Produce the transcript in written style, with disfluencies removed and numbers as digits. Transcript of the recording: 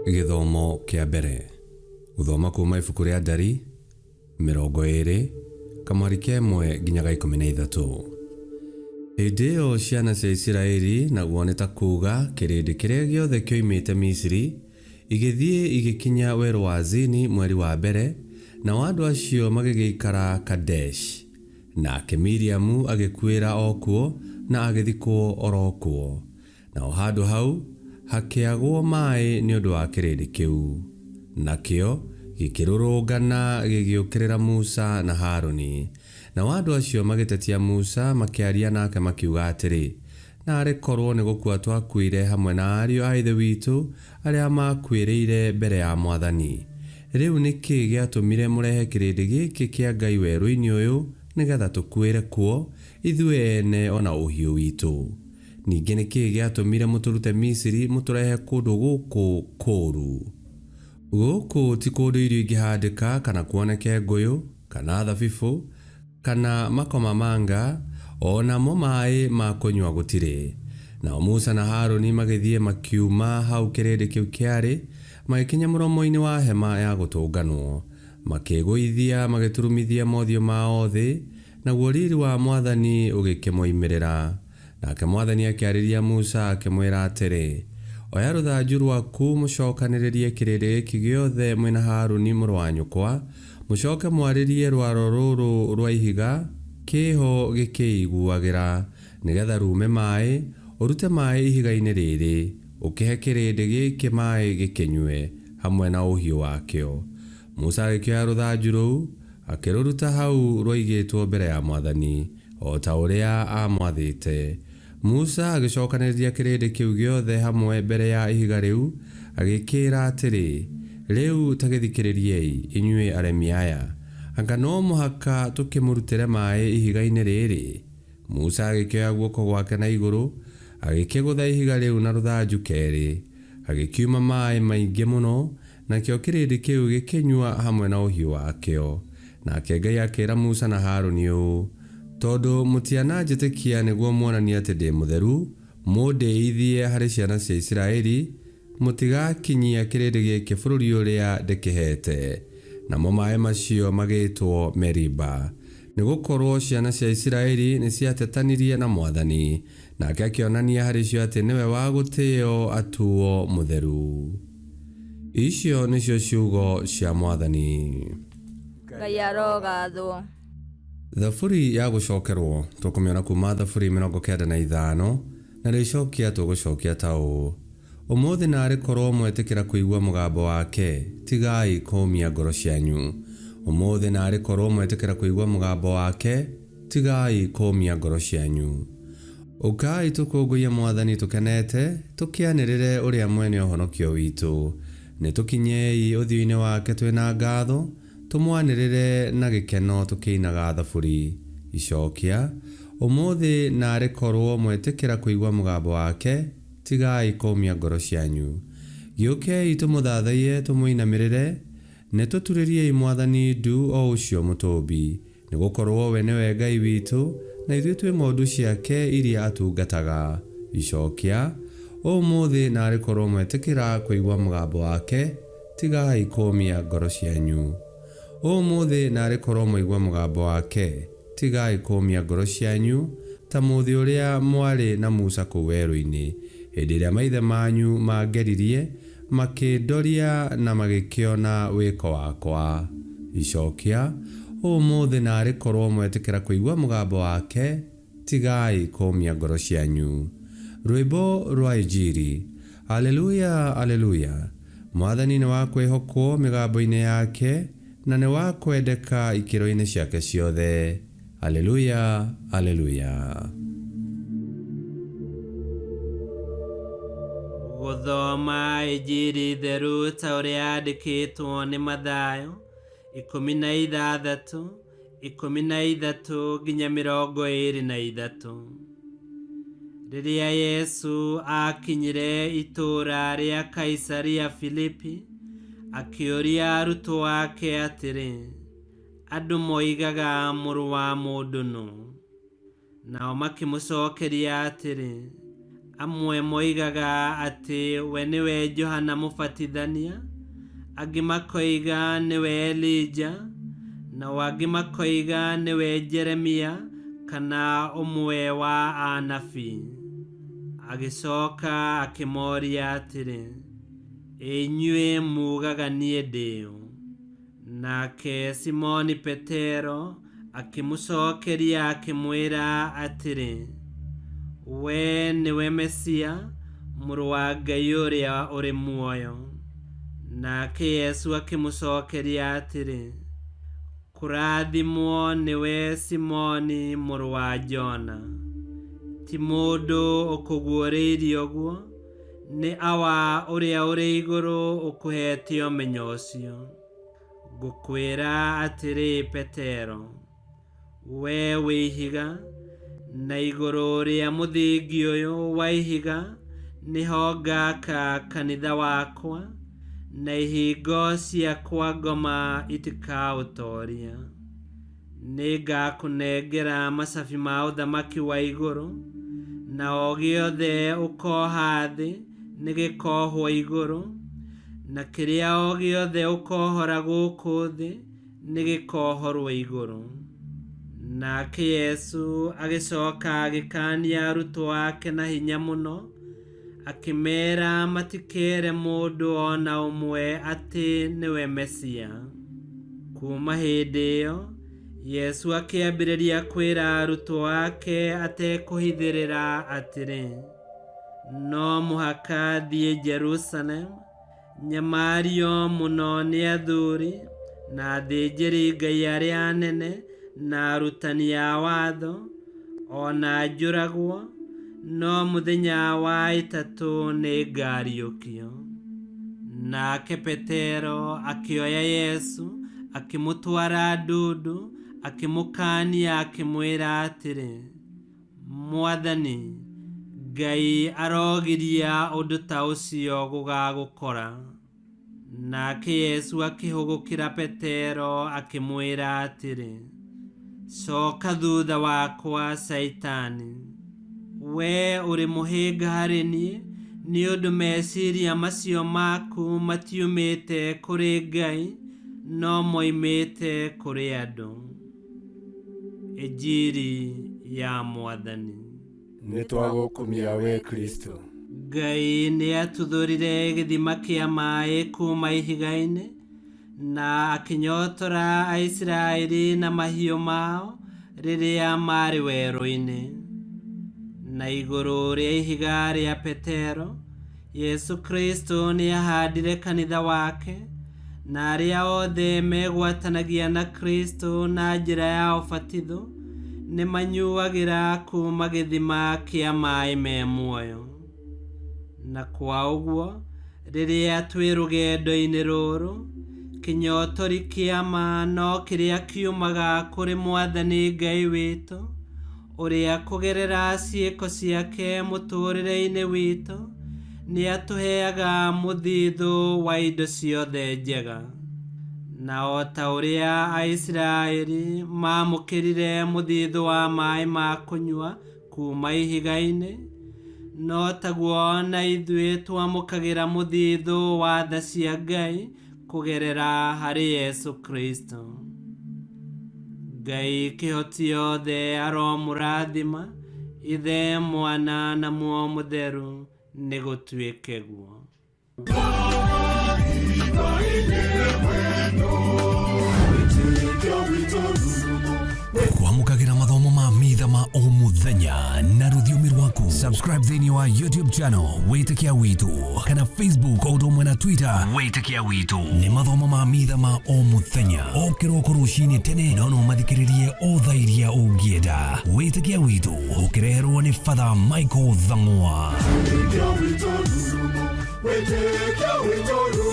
Githomo kia mbere. Guthoma kuma ibuku ria Ndari 20 kamwari ka 1 nginyaga 13. Hĩndĩ ĩyo ciana cia Isiraeli naguo nĩ ta kuuga kĩrĩndĩ kĩrĩa gĩothe kĩoimĩte Misiri igĩthiĩ igĩkinya werũ wa Zini mweri wa mbere, nao andũ acio magĩgĩikara Kadesh. Nake Miriamu agĩkuĩra o kuo na agĩthikwo oro kuo. Nao handũ hau hakĩagwo maĩ nĩ ũndũ wa kĩrĩndĩ kĩu. Nakĩo gĩkĩrũrũngana gĩgĩũkĩrĩra Musa na Harũni. Nao andũ acio magĩtetia Musa makĩaria nake makiuga atĩrĩ, narĩ korwo nĩ gũkua twakuire hamwe na ariũ a ithe witũ arĩa makuĩrĩire mbere ya Mwathani. Rĩu nĩkĩ gĩatũmire mũrehe kĩrĩndĩ gĩkĩ kĩa Ngai werũ-inĩ ũyũ nĩgetha tũkuĩre kuo ithuĩ ene ona ũhiũ witũ? Ningĩ nĩkĩ gĩatũmire mũtũrute Misiri mũtũrehe kũndũ gũkũ kũũru? Gũkũ ti kũndũ irio ingĩhandĩka kana kuoneke ngũyũ kana thabibũ kana makomamanga, onamo maĩ ma kũnyua gũtirĩ. Nao Musa na Harũni magĩthiĩ makiuma hau kĩrĩndĩ kĩu kĩarĩ, magĩkinya mũromo-inĩ wa hema ya gũtũnganwo, makĩgũithia magĩturumithia mothiũ mao thĩ, naguo riri wa Mwathani ũgĩkĩmoimĩrĩra. Nake Mwathani akĩarĩria Musa akĩmwĩra atĩrĩ, oya rũthanju rwaku mũcokanĩrĩrie kĩrĩndĩ gĩkĩ gĩothe mwĩ na Harũni mũrũ wa nyũkwa, mũcoke mwarĩrie rwaro rũrũ rwa ihiga kĩho gĩkĩiguagĩra, nĩgetha rume maĩ, ũrute maĩ ihiga-inĩ rĩrĩ, ũkĩhe kĩrĩndĩ gĩkĩ maĩ gĩkĩnyue hamwe na ũhiũ wakĩo. Musa agĩkĩoya rũthanju rũu akĩrũruta hau rwaigĩtwo mbere ya Mwathani o ta ũrĩa amwathĩte. Musa agĩcokanĩrĩria kĩrĩndĩ kĩu gĩothe hamwe mbere ya ihiga rĩu, agĩkĩra atĩrĩ, rĩu ta gĩthikĩrĩriei inyuĩ aremi aya, anga no mũhaka tũkĩmũrutĩre maĩ ihiga-inĩ rĩrĩ? Musa agĩkĩoya guoko gwake na igũrũ, agĩkĩgũtha ihiga rĩu na rũthanju kerĩ, agĩkiuma maĩ maingĩ mũno, nakĩo kĩrĩndĩ kĩu gĩkĩnyua hamwe na ũhiũ wakĩo. Nake Ngai akĩĩra Musa na Harũni ũũ, tondũ mũtiananjĩtĩkia nĩguo muonanie atĩ ndĩ mũtheru, mũndĩithie harĩ ciana cia Isiraeli, mũtigakinyia kĩrĩndĩ gĩkĩ bũrũri ũrĩa ndĩkĩhete. Namo maĩ macio magĩtwo Meriba, nĩgũkorwo ciana cia Isiraeli nĩ ciatetanirie na Mwathani, nake akĩonania harĩ cio atĩ nĩwe wa gũtĩĩo atuo mũtheru. Icio nĩcio ciugo cia Mwathani. Ngai arogathwo. Thaburi ya gũcokerwo tũkũmĩona kuma Thaburi 95, na rĩcokia tũgũcokia ta ũũ: ũmũthĩ narĩ korwo mwetĩkĩra kũigua mũgambo wake, tigai kũũmia ngoro cianyu. Ũmũthĩ narĩ korwo mwetĩkĩra kũigua mũgambo wake, tigai kũũmia ngoro cianyu. Ũkai tũkũngũiye Mwathani tũkenete, tũkĩanĩrĩre ũrĩa mwene ũhonokio witũ. Nĩ tũkinyei ũthiũ-inĩ wake twĩna ngatho, tũmwanĩrĩre na gĩkeno tũkĩinaga thaburi. Icokia: ũmũthĩ narĩ korwo mwetĩkĩra kũigua mũgambo wake, tigai kũũmia ngoro cianyu. Gĩũkei tũmũthathaiye tũmũinamĩrĩre, nĩ tũturĩriei Mwathani ndu o ũcio mũtũũmbi, nĩgũkorwo we nĩwe Ngai witũ, na ithuĩ twĩ ng'ondu ciake iria atungataga. Icokia: ũmũthĩ narĩ korwo mwetĩkĩra kũigua mũgambo wake, tigai kũũmia ngoro cianyu. Ũmũthĩ narĩ korwo mwaigua mũgambo wake, tigai kũũmia ngoro cianyu, ta mũthĩ ũrĩa mwarĩ na Musa kũu werũ-inĩ, hĩndĩ ĩrĩa maithe manyu mangeririe, makĩndoria na magĩkĩona wĩko wakwa. Icokia: ũmũthĩ narĩ korwo mwetĩkĩra kũigua mũgambo wake, tigai kũũmia ngoro cianyu. Rwĩmbo rwa Injili. Aleluya, aleluya. Mwathani nĩ wa kwĩhokwo mĩgambo-inĩ yake, na nĩ wa kwendeka ikĩro-inĩ ciake ciothe. Aleluya, aleluya. Gũthoma Injili theru ta ũrĩa yandĩkĩtwo nĩ Mathayo 16:13 nginya 23. Rĩrĩa Yesu akinyire itũũra rĩa Kaisaria Filipi, akĩũria arutwo ake atĩrĩ, andũ moigaga mũrũ wa mũndũ nũ? Nao makĩmũcokeria atĩrĩ, amwe moigaga ati we niwe Johana Mũbatithania, angĩ makoiga niwe Elija, na wangĩ makoiga niwe Jeremia kana ũmwe wa anabii. Agĩcoka akĩmoria atĩrĩ, inyuĩ mugaga niĩ ndĩ ũ? Nake Simoni Petero akĩmũcokeria akĩmwĩra atĩrĩ, we niwe Mesia, mũrũ wa Ngai ũrĩa ũrĩ muoyo. Nake Yesu akĩmũcokeria atĩrĩ, kũrathimwo nĩwe Simoni mũrũ wa Jona, ti mũndũ ũkũguũrĩirie ũguo, nĩ Awa ũrĩa ũrĩ igũrũ ũkũhete ũmenyo ũcio. Ngũkwĩra atĩrĩ Petero, we wĩ ihiga, na igũrũ rĩa mũthingi ũyũ wa ihiga nĩho ngaaka kanitha wakwa, na ihingo ciakwa ngoma itikaũtooria. Nĩngakũnengera macabi ma ũthamaki wa igũrũ, na o gĩothe ũkoha thĩ nĩgĩkohwo igũrũ, na kĩrĩa o gĩothe ũkohora gũkũ thĩ nĩgĩkohorwo igũrũ. Nake Yesu agĩcoka agĩkaania arutwo ake na hinya mũno, akĩmera matikere mũndũ ona ũmwe atĩ nĩwe Mesia. Kuma hĩndĩ ĩyo Yesu akĩambĩrĩria kwĩra arutwo ake atekũhithĩrĩra atĩrĩ, no mũhaka thiĩ Jerusalemu, nyamario mũno nĩ athuuri na athĩnjĩri-Ngai arĩa anene na arutani a watho, ona njũragwo, no mũthenya wa ĩtatũ nĩngariũkio. Nake Petero akĩoya Yesu akĩmũtwara ndundu, akĩmũkaania akĩmwĩra atĩrĩ, Mwathani, Ngai arogiria ũndũ ta ũcio gũgagũkora. Nake Yesu akĩhũgũkĩra Petero akĩmwĩra atĩrĩ, coka thutha wakwa Saitani, we ũrĩ mũhĩnga harĩ niĩ, nĩ ũndũ meciria macio maku matiumĩte kũrĩ Ngai, no moimĩte kũrĩ andũ. Injili ya Mwathani. Nĩtwagũkumia we Kristo. Ngai nĩatuthũrire gĩthima kĩa maĩ kuma ihiga-inĩ, na akĩnyotora Aisiraeli na mahiũ mao rĩrĩa marĩ werũ-inĩ. Na igũrũ rĩa ihiga rĩa Petero, Yesu Kristo nĩahandire kanitha wake, na arĩa othe megwatanagia na Kristo na njĩra ya ũbatitho nĩmanyuagĩra kuma gĩthima kĩa maĩ me muoyo. Na kwa ũguo, rĩrĩa twĩ rũgendo-inĩ rũrũ, kĩnyotori kĩa ma no kĩrĩa kiumaga kũrĩ Mwathani Ngai witũ, ũrĩa kũgerera ciĩko ciake mũtũrĩre-inĩ witũ nĩatũheaga mũthithũ wa indo ciothe njega. Na o ta ũrĩa Aisiraeli mamũkĩrire mũthithũ wa maĩ ma kũnyua kuma ihiga-inĩ, no taguo na ithuĩ twamũkagĩra mũthithũ wa tha cia Ngai kũgerera harĩ Yesu Kristo. Ngai kĩhoti yothe aromũrathima, Ithe, Mwana na Muoyo Mũtheru, nĩgũtuĩke guo. Kwamũkagĩra mathomo ma mitha ma o mũthenya na rũthiomi rwaku. Subscribe thĩinĩ wa YouTube channel Wĩtĩkia Witũ, kana Facebook o ũndũ ũmwe na Twitter Wĩtĩkia Witũ. Nĩ mathomo ma mitha ma o mũthenya, o kĩroko rũcinĩ tene, no mathikĩrĩrie o thaa iria ũngĩenda. Wĩtĩkia Witũ ũkĩreherwo nĩ Father Michael Thang'wa. Wĩtĩkia Witũ.